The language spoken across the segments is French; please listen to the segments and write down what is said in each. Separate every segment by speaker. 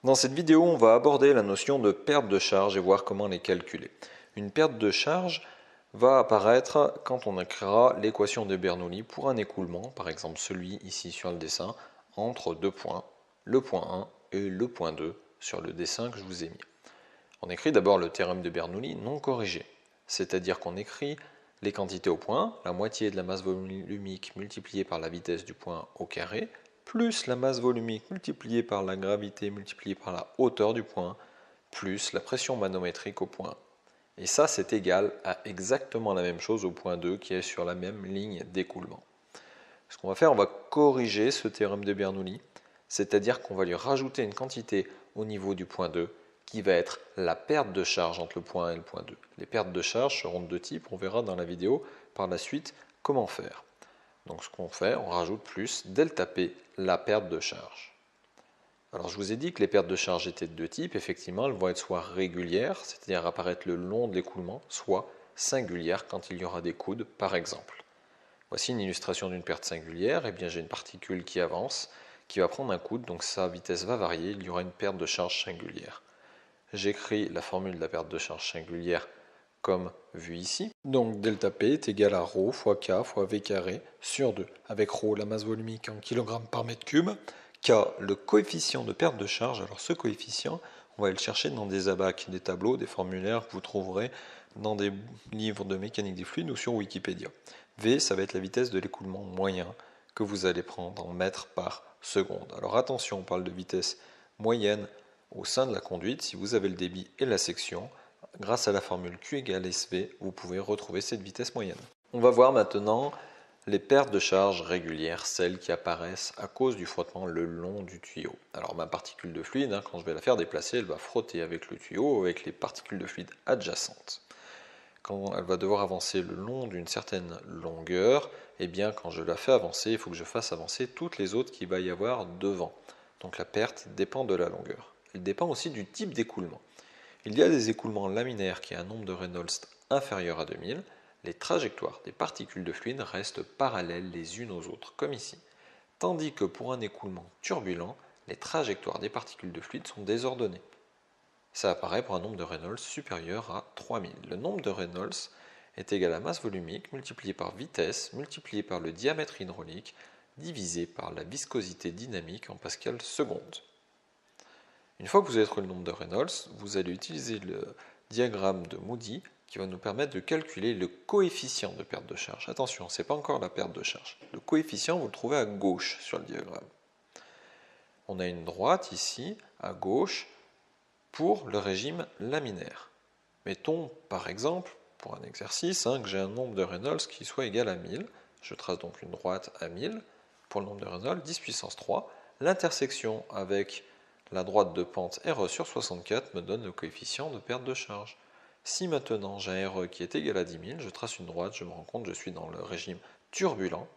Speaker 1: Dans cette vidéo, on va aborder la notion de perte de charge et voir comment les calculer. Une perte de charge va apparaître quand on écrira l'équation de Bernoulli pour un écoulement, par exemple celui ici sur le dessin, entre deux points, le point 1 et le point 2 sur le dessin que je vous ai mis. On écrit d'abord le théorème de Bernoulli non corrigé, c'est-à-dire qu'on écrit les quantités au point, la moitié de la masse volumique multipliée par la vitesse du point au carré, plus la masse volumique multipliée par la gravité multipliée par la hauteur du point, plus la pression manométrique au point. Et ça, c'est égal à exactement la même chose au point 2 qui est sur la même ligne d'écoulement. Ce qu'on va faire, on va corriger ce théorème de Bernoulli, c'est-à-dire qu'on va lui rajouter une quantité au niveau du point 2 qui va être la perte de charge entre le point 1 et le point 2. Les pertes de charge seront de deux types, on verra dans la vidéo par la suite comment faire. Donc ce qu'on fait, on rajoute plus delta P, la perte de charge. Alors je vous ai dit que les pertes de charge étaient de deux types, effectivement elles vont être soit régulières, c'est-à-dire apparaître le long de l'écoulement, soit singulières quand il y aura des coudes par exemple. Voici une illustration d'une perte singulière, et bien j'ai une particule qui avance, qui va prendre un coude, donc sa vitesse va varier, il y aura une perte de charge singulière. J'écris la formule de la perte de charge singulière comme vu ici. Donc delta P est égal à ρ fois K fois V carré sur 2, avec ρ la masse volumique en kg par mètre cube, K le coefficient de perte de charge. Alors ce coefficient, on va aller le chercher dans des abacs, des tableaux, des formulaires que vous trouverez dans des livres de mécanique des fluides ou sur Wikipédia. V, ça va être la vitesse de l'écoulement moyen que vous allez prendre en mètres par seconde. Alors attention, on parle de vitesse moyenne au sein de la conduite. Si vous avez le débit et la section, grâce à la formule Q égale SV, vous pouvez retrouver cette vitesse moyenne. On va voir maintenant les pertes de charge régulières, celles qui apparaissent à cause du frottement le long du tuyau. Alors ma particule de fluide, quand je vais la faire déplacer, elle va frotter avec le tuyau, avec les particules de fluide adjacentes. Quand elle va devoir avancer le long d'une certaine longueur, eh bien quand je la fais avancer, il faut que je fasse avancer toutes les autres qu'il va y avoir devant. Donc la perte dépend de la longueur. Elle dépend aussi du type d'écoulement. Il y a des écoulements laminaires qui ont un nombre de Reynolds inférieur à 2000. Les trajectoires des particules de fluide restent parallèles les unes aux autres, comme ici. Tandis que pour un écoulement turbulent, les trajectoires des particules de fluide sont désordonnées. Ça apparaît pour un nombre de Reynolds supérieur à 3000. Le nombre de Reynolds est égal à masse volumique multiplié par vitesse multiplié par le diamètre hydraulique divisé par la viscosité dynamique en pascal seconde. Une fois que vous avez trouvé le nombre de Reynolds, vous allez utiliser le diagramme de Moody qui va nous permettre de calculer le coefficient de perte de charge. Attention, ce n'est pas encore la perte de charge. Le coefficient, vous le trouvez à gauche sur le diagramme. On a une droite ici, à gauche, pour le régime laminaire. Mettons par exemple, pour un exercice, que j'ai un nombre de Reynolds qui soit égal à 1000. Je trace donc une droite à 1000 pour le nombre de Reynolds, 10 puissance 3. L'intersection avec la droite de pente RE sur 64 me donne le coefficient de perte de charge. Si maintenant j'ai un RE qui est égal à 10 000, je trace une droite, je me rends compte que je suis dans le régime turbulent.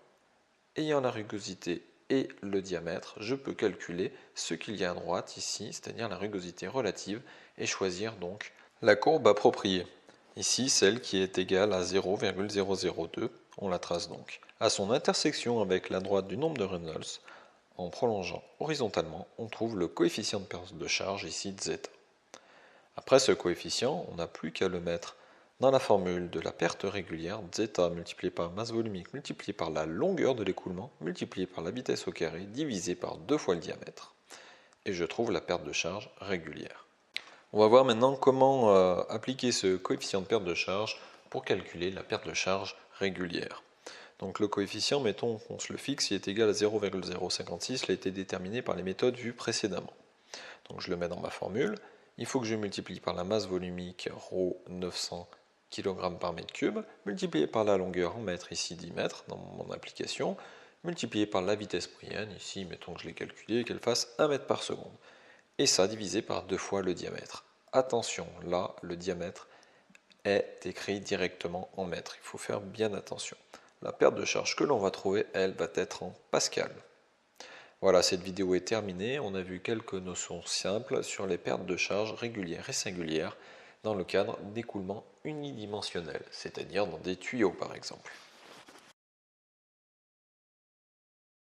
Speaker 1: Ayant la rugosité et le diamètre, je peux calculer ce qu'il y a à droite ici, c'est-à-dire la rugosité relative, et choisir donc la courbe appropriée. Ici, celle qui est égale à 0,002, on la trace donc. À son intersection avec la droite du nombre de Reynolds, en prolongeant horizontalement, on trouve le coefficient de perte de charge ici de zeta. Après ce coefficient, on n'a plus qu'à le mettre dans la formule de la perte régulière, zeta multiplié par masse volumique multiplié par la longueur de l'écoulement multiplié par la vitesse au carré divisé par 2 fois le diamètre. Et je trouve la perte de charge régulière. On va voir maintenant comment appliquer ce coefficient de perte de charge pour calculer la perte de charge régulière. Donc le coefficient, mettons qu'on se le fixe, il est égal à 0,056, il a été déterminé par les méthodes vues précédemment. Donc je le mets dans ma formule. Il faut que je multiplie par la masse volumique ρ 900 kg par mètre cube, multiplié par la longueur en mètres, ici 10 mètres dans mon application, multiplié par la vitesse moyenne, ici mettons que je l'ai calculé et qu'elle fasse 1 mètre par seconde. Et ça divisé par 2 fois le diamètre. Attention, là le diamètre est écrit directement en mètres, il faut faire bien attention. La perte de charge que l'on va trouver, elle, va être en pascal. Voilà, cette vidéo est terminée. On a vu quelques notions simples sur les pertes de charge régulières et singulières dans le cadre d'écoulements unidimensionnels, c'est-à-dire dans des tuyaux par exemple.